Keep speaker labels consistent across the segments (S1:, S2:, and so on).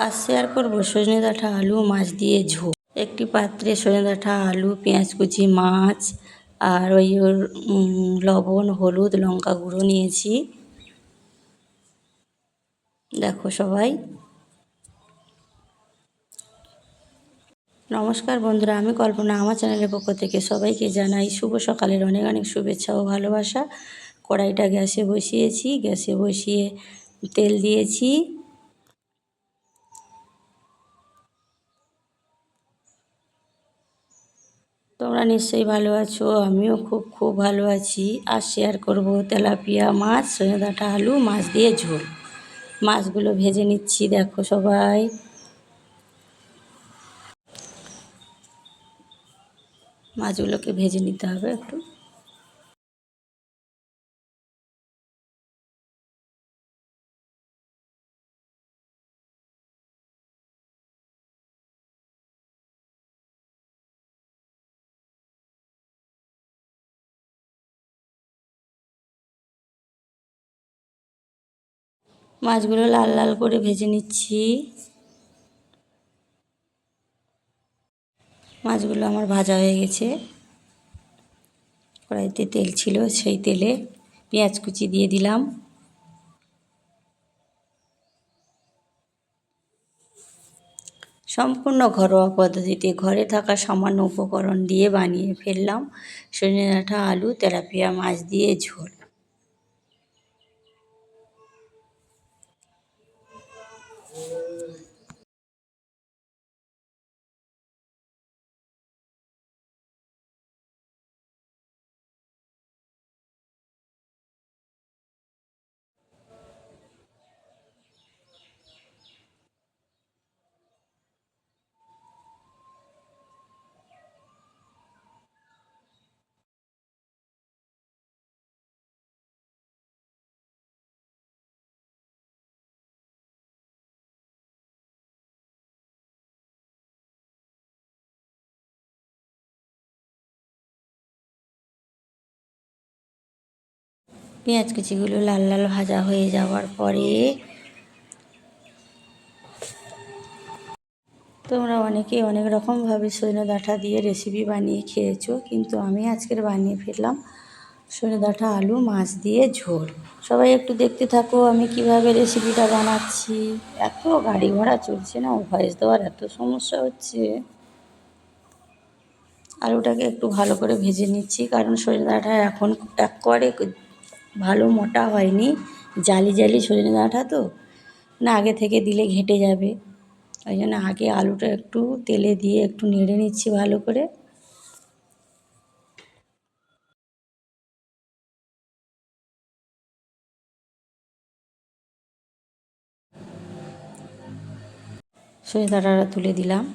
S1: আজ শেয়ার করবো সজনে ডাঁটা আলু মাছ দিয়ে ঝোল। একটি পাত্রে সজনে ডাঁটা আলু পেঁয়াজ কুচি মাছ আর ওর লবণ হলুদ লঙ্কা গুঁড়ো নিয়েছি। দেখো সবাই। নমস্কার বন্ধুরা, আমি কল্পনা। আমার চ্যানেলের পক্ষ থেকে সবাইকে জানাই শুভ সকালের অনেক অনেক শুভেচ্ছা ও ভালোবাসা। কড়াইটা গ্যাসে বসিয়েছি, গ্যাসে বসিয়ে তেল দিয়েছি। তোমরা নিশ্চয়ই ভালো আছো, আমিও খুব খুব ভালো আছি। আর শেয়ার করব তেলাপিয়া মাছ সজনে ডাঁটা আলু মাছ দিয়ে ঝোল। মাছগুলো ভেজে নিচ্ছি, দেখো সবাই। মাছগুলোকে ভেজে নিতে হবে একটু। মাছগুলো লাল লাল করে ভেজে নিচ্ছি। মাছগুলো আমার ভাজা হয়ে গেছে। কড়াইতে তেল ছিল, সেই তেলে পেঁয়াজ কুচি দিয়ে দিলাম। সম্পূর্ণ ঘরোয়া পদ্ধতিতে ঘরে থাকা সামান্য উপকরণ দিয়ে বানিয়ে ফেললাম সজনে ডাঁটা আলু তেলাপিয়া মাছ দিয়ে ঝোল। পেঁয়াজ কুচিগুলো লাল লাল ভাজা হয়ে যাওয়ার পরে তোমরা অনেকে অনেক রকমভাবে সজনে ডাঁটা দিয়ে রেসিপি বানিয়ে খেয়েছো, কিন্তু আমি আজকের বানিয়ে ফেললাম সজনে ডাঁটা আলু মাছ দিয়ে ঝোল। সবাই একটু দেখতে থাকো আমি কিভাবে রেসিপিটা বানাচ্ছি। এত গাড়ি ঘোড়া চলছে না, ভয়েস দেওয়ার এত সমস্যা হচ্ছে। আলুটাকে একটু ভালো করে ভেজে নিচ্ছি, কারণ সজনে ডাঁটা এখন একবারে ভালো মোটা হয়নি, জালি জালি সজনে ডাঁটা তো না, আগে থেকে দিলে ঘেঁটে যাবে। ওই জন্য আগে আলুটা একটু তেলে দিয়ে একটু নেড়ে নিচ্ছি ভালো করে। সজনে ডাঁটাটা তুলে দিলাম।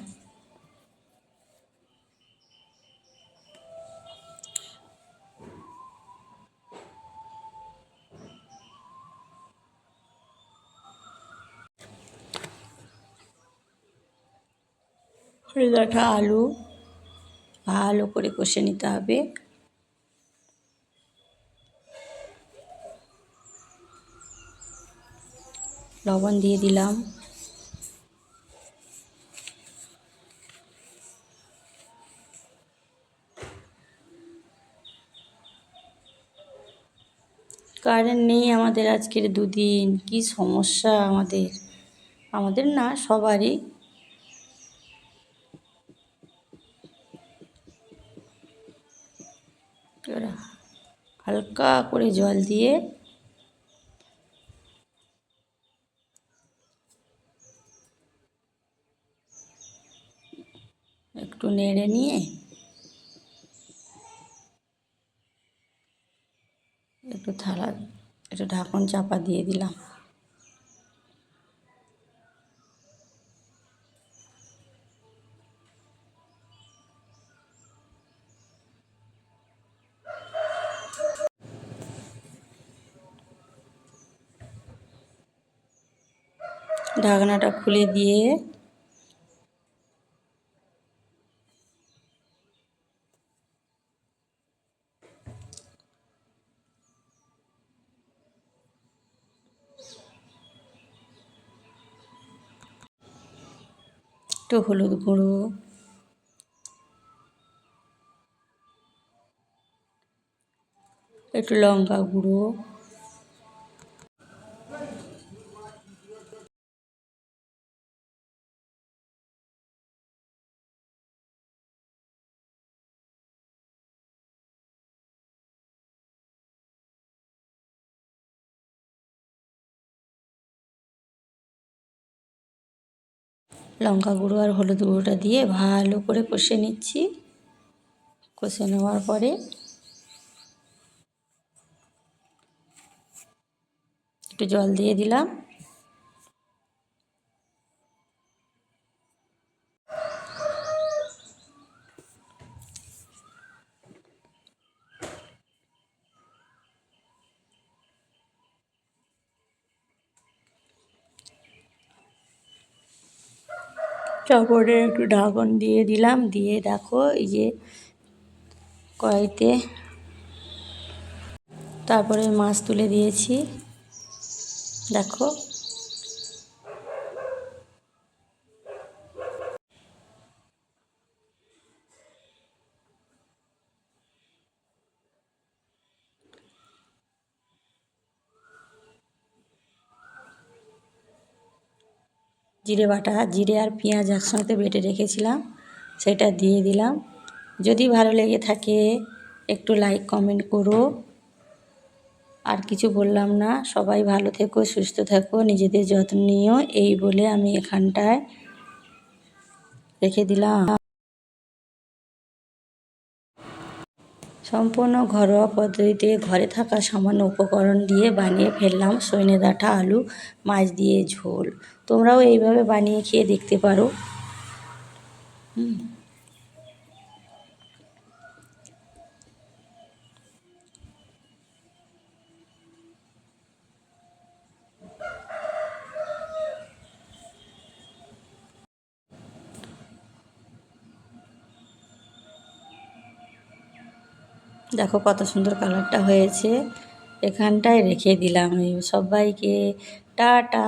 S1: সজনে ডাঁটা আলু ভালো করে কষে নিতে হবে। লবণ দিয়ে দিলাম। কারেন্ট নেই আমাদের আজকের দুদিন, কি সমস্যা আমাদের। আমাদের না, সবারই। এবার হালকা করে জল দিয়ে একটু নেড়ে নিয়ে একটু ঢাকন চাপা দিয়ে দিলাম। ঢাকনাটা খুলে দিয়ে একটু হলুদ গুঁড়ো, একটু লঙ্কা গুঁড়ো, লঙ্কা গুঁড়ো আর হলুদ গুঁড়োটা দিয়ে ভালো করে কষে নিচ্ছি। কষে নেওয়ার পরে একটু জল দিয়ে দিলাম। তারপরে একটু ঢাকন দিয়ে দিলাম, দিয়ে দেখো এই যে কড়াইতে তারপরে মাছ তুলে দিয়েছি। দেখো জিরে বাটা, জিরে আর পেঁয়াজ একসাথে বেটে রেখেছিলাম, সেটা দিয়ে দিলাম। যদি ভালো লেগে থাকে একটু লাইক কমেন্ট করো। আর কিছু বললাম না। সবাই ভালো থেকো, সুস্থ থেকো, নিজেদের যত্ন নিও, এই বলে আমি এখানটায় রেখে দিলাম। সম্পূর্ণ ঘরোয়া পদ্ধতিতে ঘরে থাকা সামান্য উপকরণ দিয়ে বানিয়ে ফেললাম সজনে ডাঁটা আলু মাছ দিয়ে ঝোল। তোমরাও এইভাবে বানিয়ে খেয়ে দেখতে পারো। দেখো কত সুন্দর কালারটা হয়েছে। এখানটায় রেখে দিলাম। সবাইকে টাটা।